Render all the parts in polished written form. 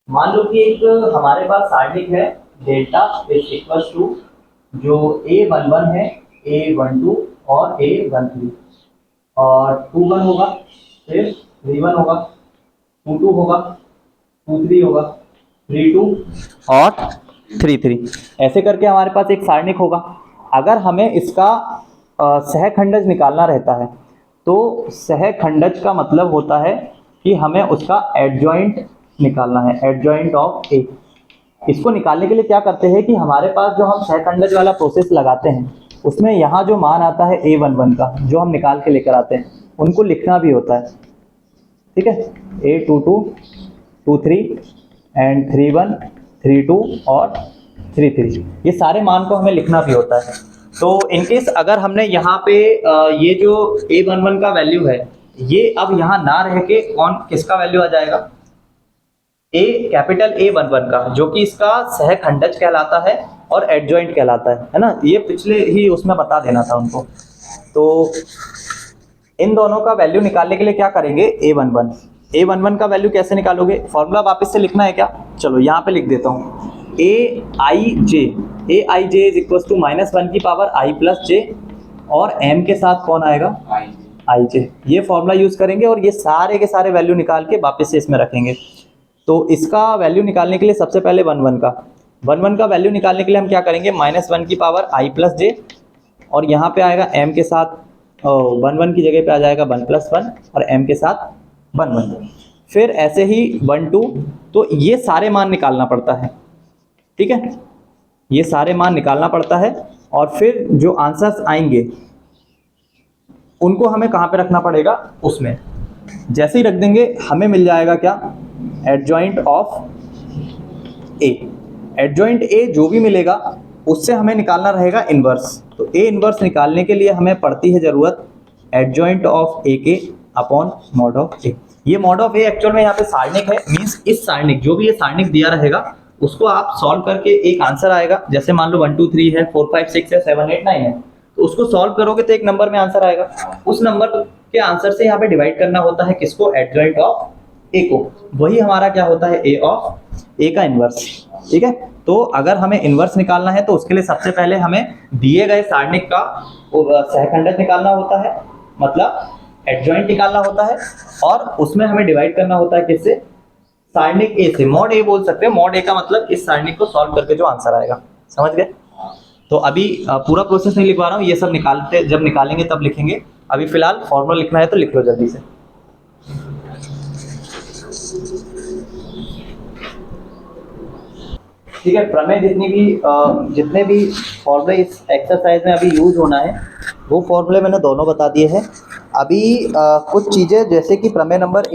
मान लो कि एक हमारे पास सारणिक है डेल्टा इज इक्वल टू जो A11 है, A12 और A13 और 21 होगा, फिर 31 होगा, 22 होगा, 23 होगा, 32 और 33, ऐसे करके हमारे पास एक सारणिक होगा। अगर हमें इसका सहखंडज निकालना रहता है तो सहखंडज का मतलब होता है कि हमें उसका एडजॉइंट निकालना है, एडजॉइंट ऑफ ए। इसको निकालने के लिए क्या करते हैं कि हमारे पास जो हम सहखंडज वाला प्रोसेस लगाते हैं उसमें यहाँ जो मान आता है A11 का जो हम निकाल के लेकर आते हैं उनको लिखना भी होता है, ठीक है। A22, 23 एंड 31, 32 और 33, ये सारे मान को हमें लिखना भी होता है। तो इनकेस अगर हमने यहाँ पे ये जो A11 का वैल्यू है ये अब यहाँ ना रह के कौन किसका वैल्यू आ जाएगा, कैपिटल A11 का, जो कि इसका सहखंडज कहलाता है और एडजॉइंट कहलाता है ना। ये पिछले ही उसमें बता देना था उनको। तो इन दोनों का वैल्यू निकालने के लिए क्या करेंगे, A11 का वैल्यू कैसे निकालोगे, फॉर्मूला वापस से लिखना है क्या, चलो यहाँ पे लिख देता हूँ। Aij इज इक्वल टू -1 की पावर i प्लस जे और m के साथ कौन आएगा, ij। ये फॉर्मूला यूज करेंगे और ये सारे के सारे वैल्यू निकाल के वापस से इसमें रखेंगे। तो इसका वैल्यू निकालने के लिए सबसे पहले 11 का वैल्यू निकालने के लिए हम क्या करेंगे, -1 की पावर i प्लस जे और यहाँ पे आएगा m के साथ 11 की जगह पे आ जाएगा 1 + 1 और m के साथ 1 फिर ऐसे ही 1 2। तो ये सारे मान निकालना पड़ता है, ठीक है, ये सारे मान निकालना पड़ता है और फिर जो आंसर्स आएंगे उनको हमें कहाँ पे रखना पड़ेगा, उसमें जैसे ही रख देंगे हमें मिल जाएगा क्या, adjoint of A. Adjoint A जो भी मिलेगा उससे हमें निकालना रहेगा इनवर्स। तो ए इनवर्स निकालने के लिए हमें पड़ती है जरूरत एडजॉइंट ऑफ ए के अपॉन मॉड ऑफ ए। ये मॉड ऑफ ए एक्चुअल में यहाँ पे सारणिक है, मींस इस सारणिक जो भी ये सारणिक दिया रहेगा उसको आप सॉल्व करके एक आंसर आएगा। जैसे मान लो 1 2 3 है, 4 5 6 है, 7 8 9 है, तो उसको सॉल्व करोगे तो एक नंबर में आंसर आएगा। उस नंबर के आंसर से यहाँ पे डिवाइड करना होता है किसको, एडजॉइंट ऑफ ए को। वही हमारा क्या होता है, ए ऑफ ए का इनवर्स, ठीक है। तो अगर हमें इनवर्स निकालना है तो उसके लिए सबसे पहले हमें दिए गए सारणिक का सहखंडज निकालना होता है, मतलब एडजॉइंट निकालना होता है और उसमें हमें डिवाइड करना होता है किससे, सारणिक ए से। मॉड ए बोल सकते हैं, मॉड ए का मतलब इस सारणिक को सॉल्व करके जो आंसर आएगा, समझ गए। तो अभी पूरा प्रोसेस नहीं लिखवा रहा हूँ, ये सब निकालते जब निकालेंगे तब लिखेंगे। अभी फिलहाल फॉर्मूला लिखना है तो लिख लो जल्दी से। ठीक है, प्रमेय जितने भी फॉर्मूले इस एक्सरसाइज में अभी यूज होना है वो फॉर्मूले मैंने दोनों बता दिए हैं। अभी कुछ चीज़ें जैसे कि प्रमेय नंबर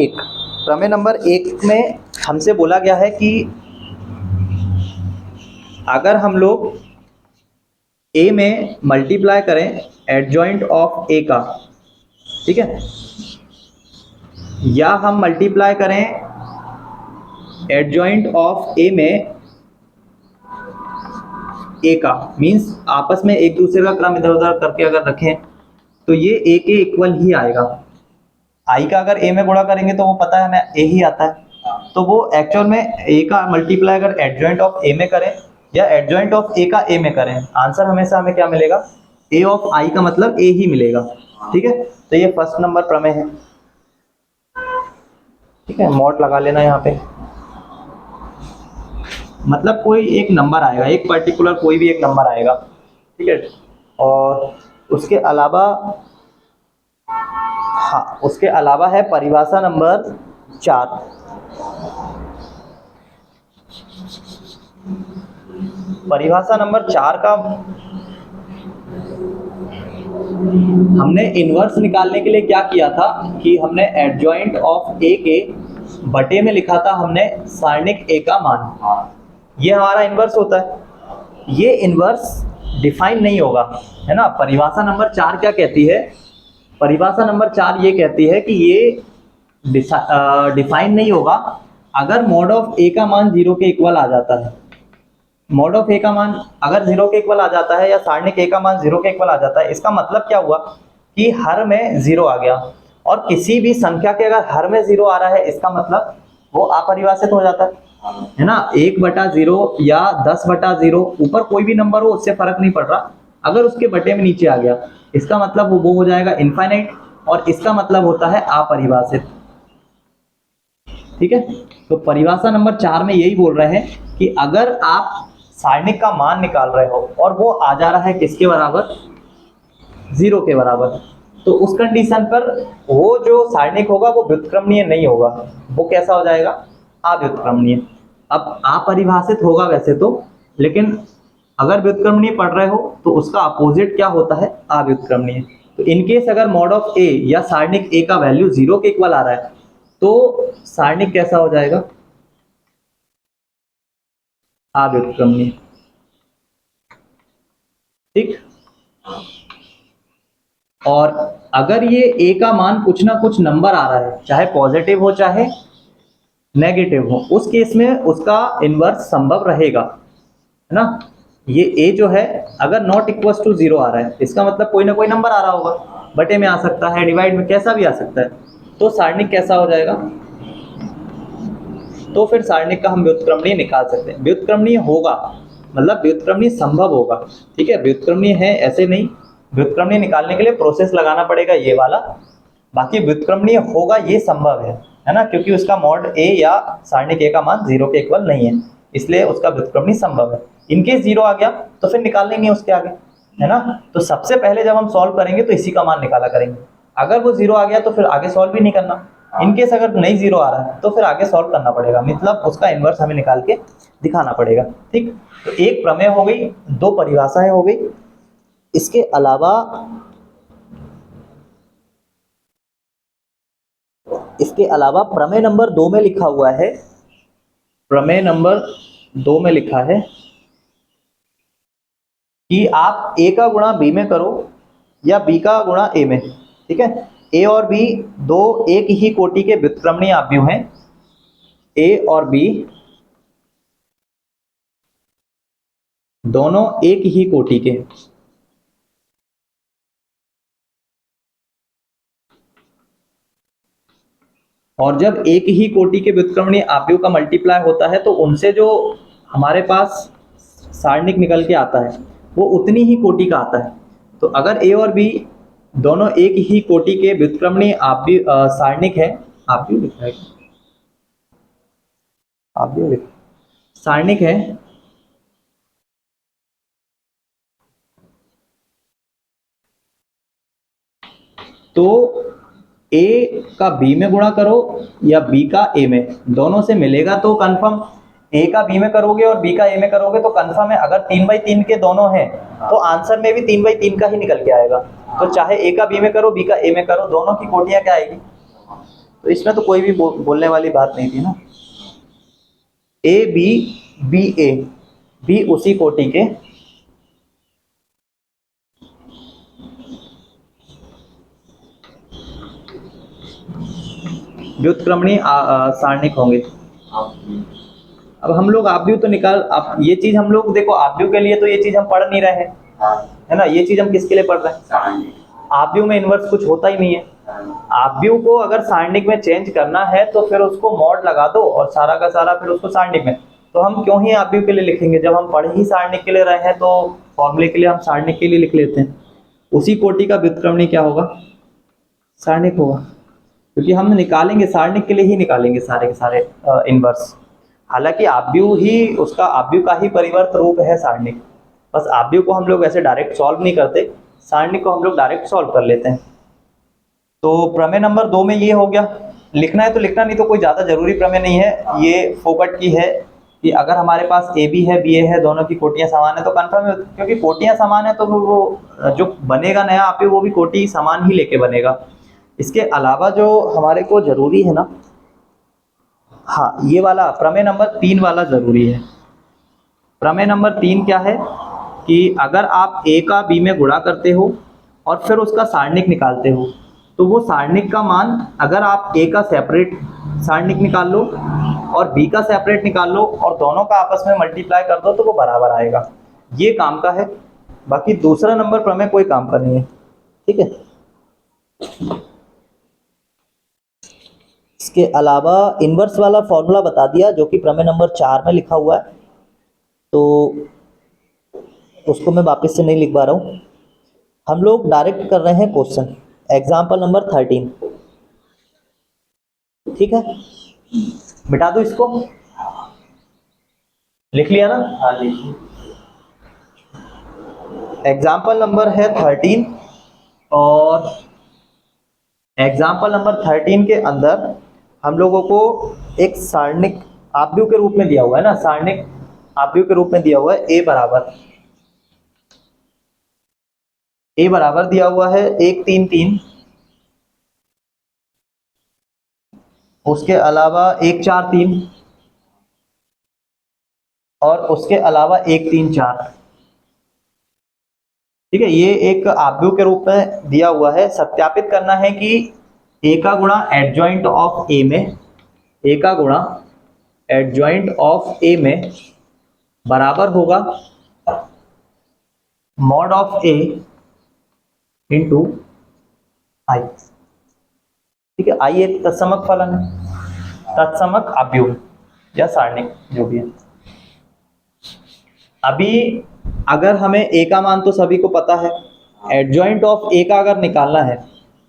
एक में हमसे बोला गया है कि अगर हम लोग ए में मल्टीप्लाई करें एडजॉइंट ऑफ ए का, ठीक है, या हम मल्टीप्लाई करें एडजॉइंट ऑफ ए में ए का, मींस आपस में एक दूसरे का क्रम इधर उधर करके अगर रखें तो ये ए के इक्वल ही आएगा। आई का अगर ए में गुणा करेंगे तो वो पता है हमें ए ही आता है, तो वो एक्चुअल में ए का मल्टीप्लाई अगर एडजॉइंट ऑफ ए में करें या एडजॉइंट ऑफ ए का ए में करें, आंसर हमेशा हमें क्या मिलेगा, ए ऑफ आई का मतलब ए ही मिलेगा, ठीक है। तो ये फर्स्ट नंबर प्रमेय है, ठीक है, मॉड लगा लेना यहाँ पे। मतलब कोई एक नंबर आएगा, एक पर्टिकुलर कोई भी एक नंबर आएगा, ठीक है। और उसके अलावा उसके अलावा है परिभाषा नंबर 4। परिभाषा नंबर 4 का हमने इनवर्स निकालने के लिए क्या किया था कि हमने एडजॉइंट ऑफ ए के बटे में लिखा था हमने सारणिक ए का मान, ये हमारा इनवर्स होता है। ये इनवर्स डिफाइन नहीं होगा, है ना। परिभाषा नंबर 4 क्या कहती है, परिभाषा नंबर 4 ये कहती है कि ये डिफाइन नहीं होगा अगर मॉड ऑफ ए का मान 0 के इक्वल आ जाता है। मॉड ऑफ ए का मान अगर 0 के इक्वल आ जाता है या सारणिक ए का मान 0 के इक्वल आ जाता है, इसका मतलब क्या हुआ कि हर में 0 आ गया। और किसी भी संख्या के अगर हर में 0 आ रहा है इसका मतलब वो अपरिभाषित हो जाता है। है ना, 1/0 या 10/0, ऊपर कोई भी नंबर हो उससे फर्क नहीं पड़ रहा, अगर उसके बटे में नीचे आ गया इसका मतलब वो हो जाएगा इनफाइनाइट, और इसका मतलब होता है अपरिभाषित। ठीक है, तो परिभाषा नंबर 4 में यही बोल रहे हैं कि अगर आप सारणिक का मान निकाल रहे हो और वो आ जा रहा है किसके बराबर, 0 के बराबर, तो उस कंडीशन पर वो जो सारणिक होगा वो व्युत्क्रमणीय नहीं होगा, वो कैसा हो जाएगा, अव्युत्क्रमणीय। अब अपरिभाषित होगा वैसे तो, लेकिन अगर व्युत्क्रमणीय पढ़ रहे हो तो उसका अपोजिट क्या होता है, अव्युत्क्रमणीय। तो इनकेस अगर मॉड ऑफ ए या सारणिक ए का वैल्यू 0 के इक्वल आ रहा है तो सारणिक कैसा हो जाएगा, अव्युत्क्रमणीय। ठीक, और अगर ये ए का मान कुछ ना कुछ नंबर आ रहा है, चाहे पॉजिटिव हो चाहे नेगेटिव हो, उस केस में उसका इनवर्स संभव रहेगा, है ना। ये ए जो है अगर नॉट इक्वल टू 0 आ रहा है, इसका मतलब कोई ना कोई नंबर आ रहा होगा, बटे में आ सकता है, डिवाइड में, कैसा भी आ सकता है, तो सारणिक कैसा हो जाएगा, तो फिर सारणिक का हम व्युत्क्रमणीय निकाल सकते हैं। व्युत्क्रमणीय होगा मतलब व्युत्क्रमणीय संभव होगा, ठीक है, व्युत्क्रमणीय है ऐसे नहीं, व्युत्क्रमणीय निकालने के लिए प्रोसेस लगाना पड़ेगा ये वाला, बाकी व्युत्क्रमणीय होगा ये संभव है ना, क्योंकि उसका मॉड ए या सारणिक ए का मान 0 के इक्वल नहीं है, इसलिए उसका व्युत्क्रमणीय संभव है। इनकेस 0 आ गया तो फिर निकाल लेंगे उसके आगे, है ना। तो सबसे पहले जब हम सॉल्व करेंगे तो इसी का मान निकाला करेंगे, अगर वो 0 आ गया तो फिर आगे सॉल्व भी नहीं करना, इनकेस अगर नहीं 0 आ रहा है तो फिर आगे सॉल्व करना पड़ेगा, मतलब उसका इनवर्स हमें निकाल के दिखाना पड़ेगा। ठीक, तो एक प्रमेय हो गई, दो परिभाषाएं हो गई, इसके अलावा प्रमेय नंबर 2 में लिखा हुआ है, प्रमेय नंबर 2 में लिखा है कि आप ए का गुणा बी में करो या बी का गुणा ए में। ठीक है, ए और बी दो एक ही कोटि के व्युत्क्रमणीय आव्यूह हैं, ए और बी दोनों एक ही कोटि के, और जब एक ही कोटि के व्युत्क्रमणीय आव्यूह का मल्टीप्लाई होता है तो उनसे जो हमारे पास सारणिक निकल के आता है वो उतनी ही कोटि का आता है। तो अगर ए और बी दोनों एक ही कोटि के व्युत्क्रमणीय आव्यूह सारणिक है, आव्यूह लिखा है, आव्यूह सारणिक है, तो ए का बी में गुणा करो या बी का ए में, दोनों से मिलेगा तो कंफर्म, ए का बी में करोगे और बी का ए में करोगे तो कंफर्म है, अगर 3/3 के दोनों हैं तो आंसर में भी 3/3 का ही निकल के आएगा, तो चाहे ए का बी में करो बी का ए में करो, दोनों की कोटियां क्या आएगी, तो इसमें तो कोई भी बोलने वाली बात नहीं थी ना। A B B A, B उसी कोटि के व्युत्क्रमणीय सारणिक होंगे। अब हम लोग आव्यूह तो निकाल, अब ये चीज हम लोग देखो आव्यूह के लिए तो ये चीज हम पढ़ नहीं रहे हैं, है ना, ये चीज हम किसके लिए पढ़ रहे हैं, आव्यूह में इनवर्स कुछ होता ही नहीं है, आव्यूह को अगर सारणिक में चेंज करना है तो फिर उसको मॉड लगा दो और सारा का सारा फिर उसको सारणिक में, तो हम क्यों ही आव्यूह के लिए लिखेंगे, जब हम पढ़ ही सारणिक के लिए रहे हैं तो फॉर्मूले के लिए हम सारणिक के लिए लिख लेते हैं। उसी कोटि का व्युत्क्रमणीय क्या होगा, सारणिक होगा, क्योंकि हम निकालेंगे सारणिक के लिए ही निकालेंगे सारे के सारे इनवर्स, हालांकि आव्यूह ही उसका आव्यूह का ही परिवर्त रूप है सारणिक, बस आव्यूह को हम लोग ऐसे डायरेक्ट सॉल्व नहीं करते, सारणिक को हम लोग डायरेक्ट सॉल्व कर लेते हैं। तो प्रमेय नंबर 2 में ये हो गया, लिखना है तो लिखना, नहीं तो कोई ज़्यादा जरूरी प्रमेय नहीं है, ये फोकट की है कि अगर हमारे पास ए बी है बी ए है, दोनों की कोटियां समान है तो कंफर्म है, क्योंकि कोटियां समान है तो वो जो बनेगा नया आव्यूह वो भी कोटि समान ही लेके बनेगा। इसके अलावा जो हमारे को जरूरी है ना, हाँ ये वाला प्रमेय नंबर 3 वाला जरूरी है। प्रमेय नंबर 3 क्या है कि अगर आप ए का बी में गुणा करते हो और फिर उसका सारणिक निकालते हो तो वो सारणिक का मान, अगर आप ए का सेपरेट सारणिक निकाल लो और बी का सेपरेट निकाल लो और दोनों का आपस में मल्टीप्लाई कर दो तो वो बराबर आएगा, ये काम का है, बाकी दूसरा नंबर प्रमेय कोई काम का नहीं है। ठीक है, इसके अलावा इन्वर्स वाला फॉर्मूला बता दिया जो कि प्रमेय नंबर 4 में लिखा हुआ है, तो उसको मैं वापस से नहीं लिख पा रहा हूँ। हम लोग डायरेक्ट कर रहे हैं क्वेश्चन, एग्जाम्पल नंबर 13। ठीक है, मिटा दो इसको, लिख लिया ना? हाँ लिखिए। एग्जाम्पल नंबर है 13 और एग्जाम्पल नंबर 13 के अंदर हम लोगों को एक सारणिक आव्यूह के रूप में दिया हुआ है ना, सारणिक आव्यूह के रूप में दिया हुआ है ए बराबर दिया हुआ है 1 3 3, उसके अलावा 1 4 3 और उसके अलावा 1 3 4। ठीक है, ये एक आव्यूह के रूप में दिया हुआ है। सत्यापित करना है कि ए का गुणा एडजॉइंट ऑफ ए में, ए का गुणा एडजॉइंट ऑफ ए में बराबर होगा मॉड ऑफ ए इंटू आई। ठीक है, आई एक तत्समक फलन है, तत्समक आव्यूह या सारणिक जो भी है। अभी अगर हमें ए का मान तो सभी को पता है, एडजॉइंट ऑफ ए का अगर निकालना है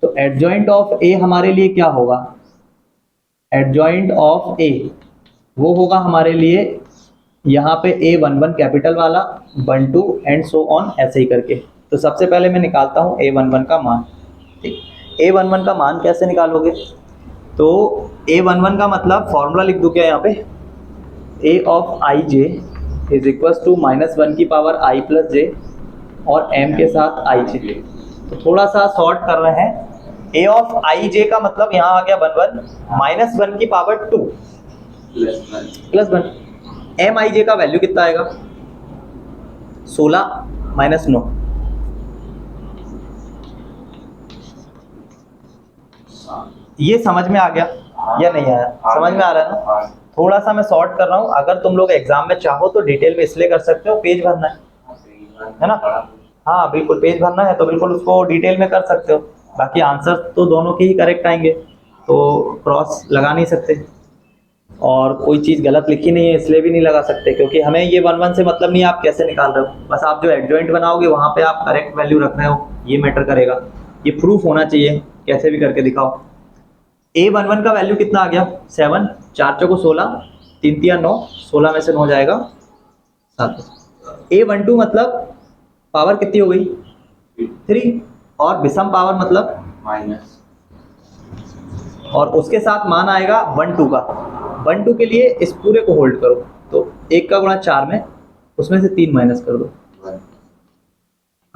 तो एडजॉइंट ऑफ ए हमारे लिए क्या होगा? एडजॉइंट ऑफ ए वो होगा हमारे लिए यहाँ पे A11 कैपिटल वाला, 1 2 एंड सो ऑन, ऐसे ही करके। तो सबसे पहले मैं निकालता हूँ A11 का मान। ठीक, A11 का मान कैसे निकालोगे? तो A11 का मतलब फॉर्मूला लिख दूँ क्या यहाँ पे? A of I J is equal to -1 की पावर i प्लस जे और m के साथ i जे। तो थोड़ा सा शॉर्ट कर रहे हैं। A ऑफ आई जे का मतलब यहाँ आ गया 1 -1 की पावर 2 प्लस 1। एम आई जे का वैल्यू कितना आएगा? 16 माइनस 9। ये समझ में आ गया या नहीं आया? समझ में आ रहा है ना? थोड़ा सा मैं शॉर्ट कर रहा हूँ। अगर तुम लोग एग्जाम में चाहो तो डिटेल में इसलिए कर सकते हो, पेज भरना है ना? हाँ बिल्कुल, पेज भरना है तो बिल्कुल उसको डिटेल में कर सकते हो। बाकी आंसर तो दोनों के ही करेक्ट आएंगे, तो क्रॉस लगा नहीं सकते, और कोई चीज़ गलत लिखी नहीं है इसलिए भी नहीं लगा सकते, क्योंकि हमें ये 1 1 से मतलब नहीं आप कैसे निकाल रहे हो। बस आप जो एडजॉइंट बनाओगे वहाँ पे आप करेक्ट वैल्यू रख रहे हो, ये मैटर करेगा। ये प्रूफ होना चाहिए, कैसे भी करके दिखाओ। A11 का वैल्यू कितना आ गया? 7, 4 चौको 16, 3 3 9, 16 में से 9 जाएगा 7। A12 मतलब पावर कितनी हो गई? 3, और विषम पावर मतलब माइनस, और उसके साथ मान आएगा 1 2 का। 1 2 के लिए इस पूरे को होल्ड करो, तो 1 का गुणा 4 में, उसमें से 3 माइनस कर दो,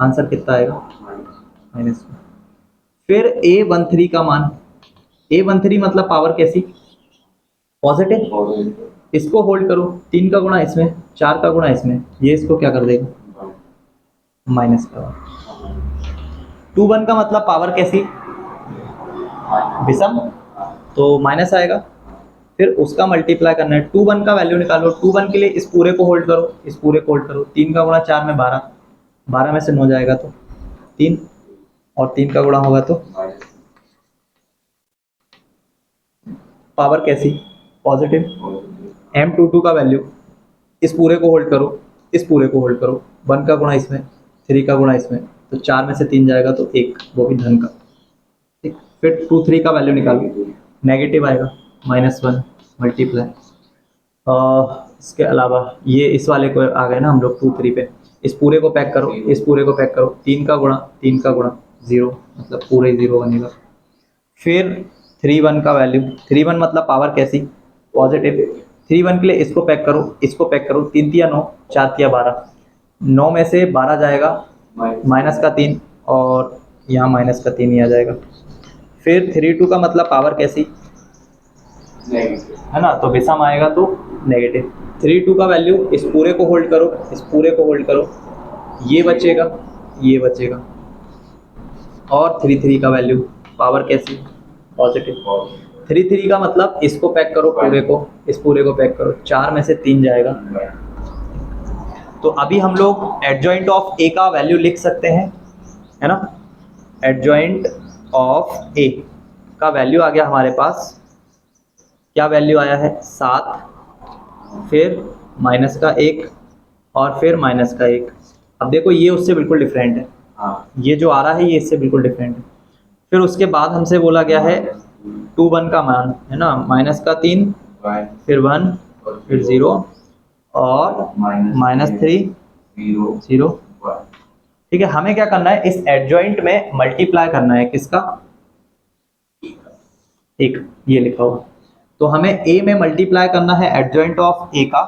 आंसर कितना आएगा? -1। फिर A13 का मान, A13 मतलब पावर कैसी? पॉजिटिव। इसको होल्ड करो, 3 का गुणा इसमें, 4 का गुणा इसमें, ये इसको क्या कर देगा? माइनस का। 2 1 का मतलब पावर कैसी? विषम, तो माइनस आएगा। फिर उसका मल्टीप्लाई करना है, 2 1 का वैल्यू निकालो। 2 1 के लिए इस पूरे को होल्ड करो, इस पूरे को होल्ड करो। 3 का गुणा 4 में 12, 12 में से 9 जाएगा तो 3, और 3 का गुणा होगा तो पावर कैसी? पॉजिटिव। M22 का वैल्यू, इस पूरे को होल्ड करो, इस पूरे को होल्ड करो। 1 का गुणा इसमें, 3 का गुणा इसमें, तो 4 में से 3 जाएगा तो 1, वो भी धन का। ठीक, फिर 2 3 का वैल्यू निकालो, नेगेटिव आएगा, -1 मल्टीप्लाई। इसके अलावा ये इस वाले को आ गए ना हम लोग 2 3 पे, इस पूरे को पैक करो, इस पूरे को पैक करो। 3 का गुणा 0, मतलब पूरे 0 बनेगा। फिर 3 1 का वैल्यू, 3 1 मतलब पावर कैसी? पॉजिटिव। 3 1 के लिए इसको पैक करो, इसको पैक करो। 3 3 9, 4 3 12, 9 में से 12 जाएगा, माइनस का 3, और यहाँ माइनस का 3 ही आ जाएगा। फिर 3 2 का मतलब पावर कैसी? नेगेटिव, है ना? तो विषम आएगा तो नेगेटिव। 3 2 का वैल्यू, इस पूरे को होल्ड करो, इस पूरे को होल्ड करो, ये बचेगा, ये बचेगा। और 3 3 का वैल्यू, पावर कैसी? पॉजिटिव। 3 3 का मतलब इसको पैक करो पूरे को, इस पूरे को पैक करो, 4 में से 3 जाएगा। तो अभी हम लोग एडजॉइंट ऑफ ए का वैल्यू लिख सकते हैं, है ना? एडजॉइंट ऑफ ए का वैल्यू आ गया हमारे पास क्या वैल्यू आया है 7, फिर माइनस का 1 और फिर माइनस का 1। अब देखो ये उससे बिल्कुल डिफरेंट है, ये जो आ रहा है ये इससे बिल्कुल डिफरेंट है। फिर उसके बाद हमसे बोला गया है 2 1 का मान है ना, माइनस का 3, फिर 1, फिर 0 और -3 0। ठीक है, हमें क्या करना है, इस एडजॉइंट में मल्टीप्लाई करना है किसका, एक ये लिखा हुआ, तो हमें ए में मल्टीप्लाई करना है एडजॉइंट ऑफ ए का।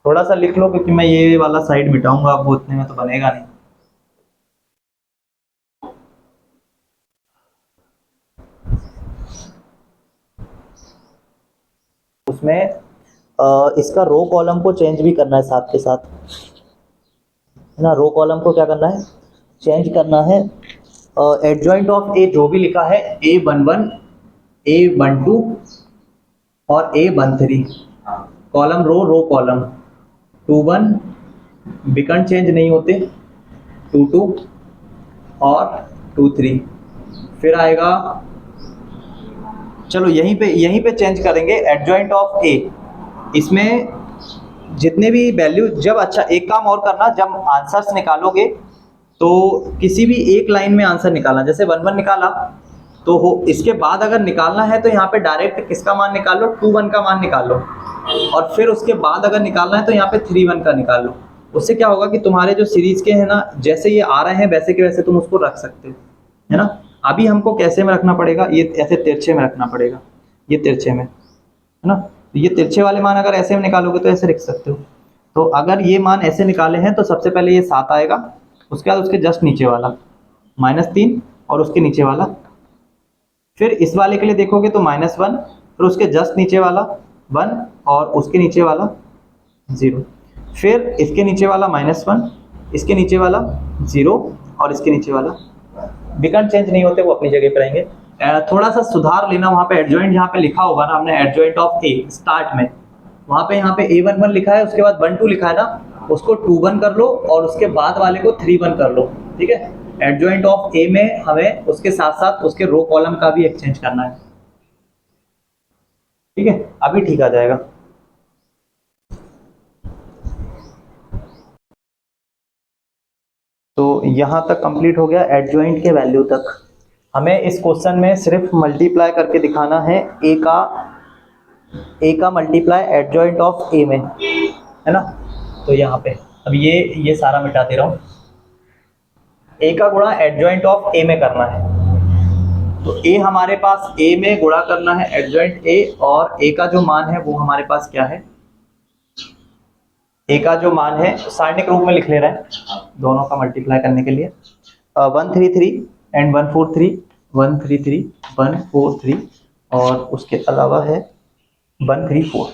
थोड़ा सा लिख लो क्योंकि मैं ये वाला साइड मिटाऊंगा, अब वो उतने में तो बनेगा नहीं। उसमें इसका रो कॉलम को चेंज भी करना है साथ के साथ, है ना। रो कॉलम को क्या करना है, चेंज करना है। एडजॉइंट ऑफ ए जो भी लिखा है A11, A12 और A13, column row, row column, 21 विकर्ण चेंज नहीं होते, 22 और 23। फिर आएगा, चलो यहीं पे चेंज करेंगे एडजॉइंट ऑफ ए। इसमें जितने भी वैल्यू, जब अच्छा एक काम और करना, जब आंसर्स निकालोगे तो किसी भी एक लाइन में आंसर निकालना, जैसे 1 1 निकाला तो हो, इसके बाद अगर निकालना है तो यहाँ पे डायरेक्ट किसका मान निकाल लो, 2 1 का मान निकाल लो, और फिर उसके बाद अगर निकालना है तो यहाँ पे 3 1 का निकाल लो। उससे क्या होगा कि तुम्हारे जो सीरीज के हैं ना, जैसे ये आ रहे हैं वैसे के वैसे तुम उसको रख सकते हो, है ना। अभी हमको कैसे में रखना पड़ेगा, ये ऐसे तिरछे में रखना पड़ेगा, ये तिरछे में, है ना। तो ये तिरछे वाले मान अगर ऐसे में निकालोगे तो ऐसे लिख सकते हो। तो अगर ये मान ऐसे निकाले हैं तो सबसे पहले ये 7 आएगा, उसके बाद उसके जस्ट नीचे वाला -3 और उसके नीचे वाला, फिर इस वाले के लिए देखोगे तो -1, फिर उसके जस्ट नीचे वाला 1 और उसके नीचे वाला 0, फिर इसके नीचे वाला -1, इसके नीचे वाला 0 और इसके नीचे वाला। विकर्ण चेंज नहीं होते, वो अपनी जगह पर आएंगे। थोड़ा सा सुधार लेना, वहाँ पे एडजॉइंट जहाँ पे लिखा होगा ना हमने, एडजॉइंट ऑफ ए स्टार्ट में, वहाँ पे यहाँ पे A11 लिखा है, उसके बाद 1 2 लिखा है ना, उसको 2 1 कर लो और उसके बाद वाले को 3 1 कर लो। ठीक है, एडजॉइंट ऑफ ए में हमें उसके साथ साथ उसके रो कॉलम का भी एक्सचेंज करना है। ठीक है, अभी ठीक आ जाएगा। तो यहाँ तक कंप्लीट हो गया एडजॉइंट के वैल्यू तक। हमें इस क्वेश्चन में सिर्फ मल्टीप्लाई करके दिखाना है ए का मल्टीप्लाई एडजॉइंट ऑफ ए में, है ना। तो यहाँ पे अब ये सारा मिटा दे रहा हूँ, ए का गुणा एडजॉइंट ऑफ ए में करना है। तो ए हमारे पास ए में गुणा करना है एडजॉइंट ए, और ए का जो मान है वो हमारे पास क्या है, ए का जो मान है सारणिक रूप में लिख ले रहे हैं दोनों का मल्टीप्लाई करने के लिए। 133 एंड 143, 133 143 और उसके अलावा है 134,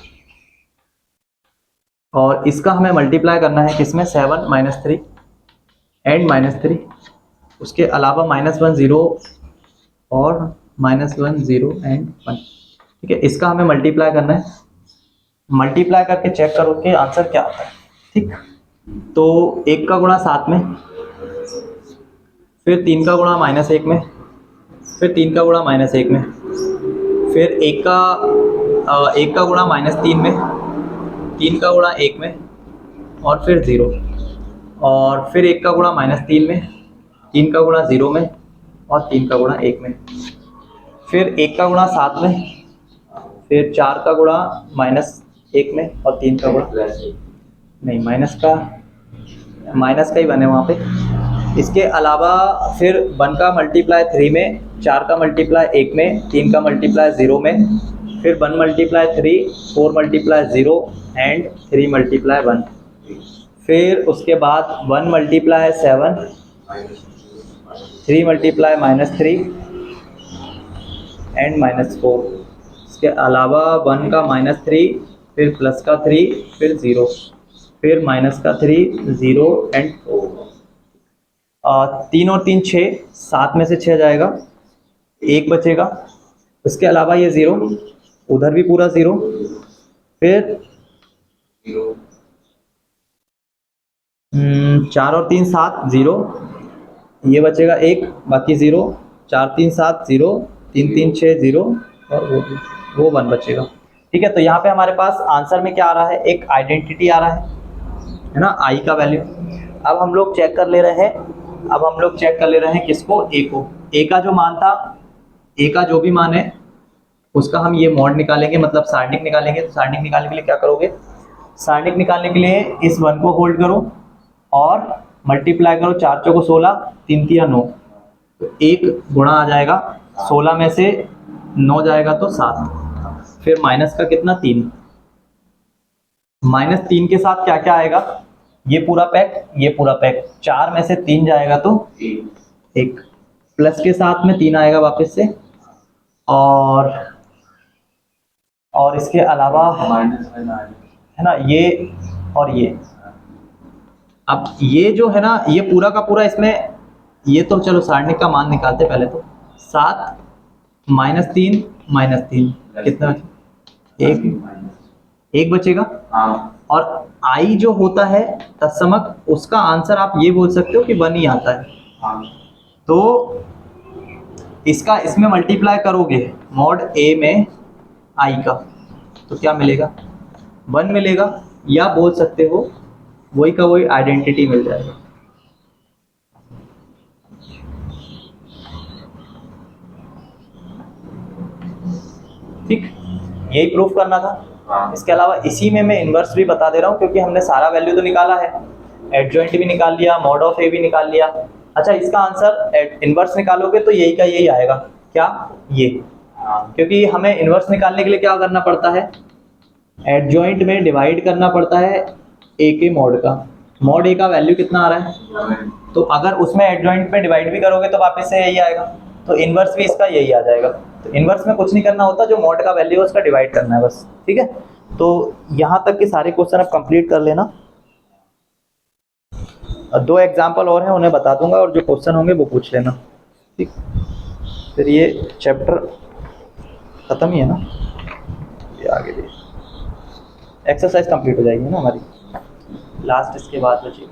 और इसका हमें मल्टीप्लाई करना है किसमें, 7 -3 एंड -3, उसके अलावा -1 0 और -1 0 एंड 1। ठीक है, इसका हमें मल्टीप्लाई करना है, मल्टीप्लाई करके चेक करो कि आंसर क्या आता है। ठीक, तो 1 का गुणा 7 में, फिर 3 का गुणा -1 में, फिर 3 का गुणा -1 में, फिर 1 का गुणा -3 में, 3 का गुणा 1 में और फिर 0, और फिर 1 का गुणा -3 में, 3 का गुणा 0 में और 3 का गुणा 1 में, फिर 1 का गुणा 7 में, फिर 4 का गुणा -1 में और 3 का गुणा नहीं, माइनस का ही बने वहाँ पे। इसके अलावा फिर 1 का मल्टीप्लाई 3 में, 4 का मल्टीप्लाई 1 में, 3 का मल्टीप्लाई 0 में, फिर 1 मल्टीप्लाई 3, 4 मल्टीप्लाई 0 एंड 3 मल्टीप्लाई 1, फिर उसके बाद 1 मल्टीप्लाई 7, 3 मल्टीप्लाई -3 एंड -4। इसके अलावा 1 का -3, फिर प्लस का 3, फिर 0, फिर माइनस का 3 0 एंड 4। 3 और 3 6, 7 में से 6 जाएगा, 1 बचेगा। इसके अलावा ये 0, उधर भी पूरा 0, फिर 4 और 3 7 0, ये बचेगा 1, बाकी 0, 4 3 7 0, 3 3 6 0 और वो 1 बचेगा। ठीक है, तो यहाँ पे हमारे पास आंसर में क्या आ रहा है, एक आइडेंटिटी आ रहा है ना, आई का वैल्यू। अब हम लोग चेक कर ले रहे हैं किसको, ए को। ए का जो मान था, ए का जो भी मान है उसका हम ये मॉड निकालेंगे, मतलब सारणिक निकालेंगे। तो सारणिक निकालने के लिए क्या करोगे, सारणिक निकालने के लिए इस 1 को होल्ड करो और मल्टीप्लाई करो, 4 चौको 16, 3 तिया 9, तो 1 गुणा आ जाएगा, 16 में से 9 जाएगा तो 7, फिर माइनस का कितना 3, -3 के साथ क्या क्या आएगा, ये पूरा पैक, 4 में से 3 जाएगा तो 1, प्लस के साथ में 3 आएगा वापस से, और इसके अलावा है ना ये और ये। अब ये जो है ना, ये पूरा का पूरा इसमें, ये तो चलो सारणिक का मान निकालते पहले। तो 7 -3 -3 कितना, 1 बचेगा। और आई जो होता है तत्समक, उसका आंसर आप ये बोल सकते हो कि 1 ही आता है। तो इसका इसमें मल्टीप्लाई करोगे मॉड ए में आई का, तो क्या मिलेगा, 1 मिलेगा, या बोल सकते हो वही का वही आइडेंटिटी मिल जाएगा। ठीक, यही प्रूफ करना था। इसके अलावा इसी में मैं इन्वर्स भी बता दे रहा हूँ, क्योंकि हमने सारा वैल्यू तो निकाला है, एडजॉइंट भी निकाल लिया, मॉड ऑफ ए भी निकाल लिया। अच्छा, इसका आंसर इन्वर्स निकालोगे तो यही का यही आएगा, क्या, ये, क्योंकि हमें इन्वर्स निकालने के लिए क्या करना पड़ता है, एडजॉइंट में डिवाइड करना पड़ता है ए के मॉड का। मॉड ए का वैल्यू कितना आ रहा है, तो अगर उसमें एडजॉइंट में डिवाइड भी करोगे तो वापस से यही आएगा, तो इन्वर्स भी इसका यही आ जाएगा। तो इन्वर्स में कुछ नहीं करना होता, जो मॉड का वैल्यू है उसका डिवाइड करना है बस। ठीक है, तो यहाँ तक के सारे क्वेश्चन आप कंप्लीट कर लेना। 2 एग्जाम्पल और हैं, उन्हें बता दूंगा, और जो क्वेश्चन होंगे वो पूछ लेना। ठीक, फिर ये चैप्टर खत्म ही है ना, ये आगे भी एक्सरसाइज कंप्लीट हो जाएगी ना हमारी, लास्ट इसके बाद बची।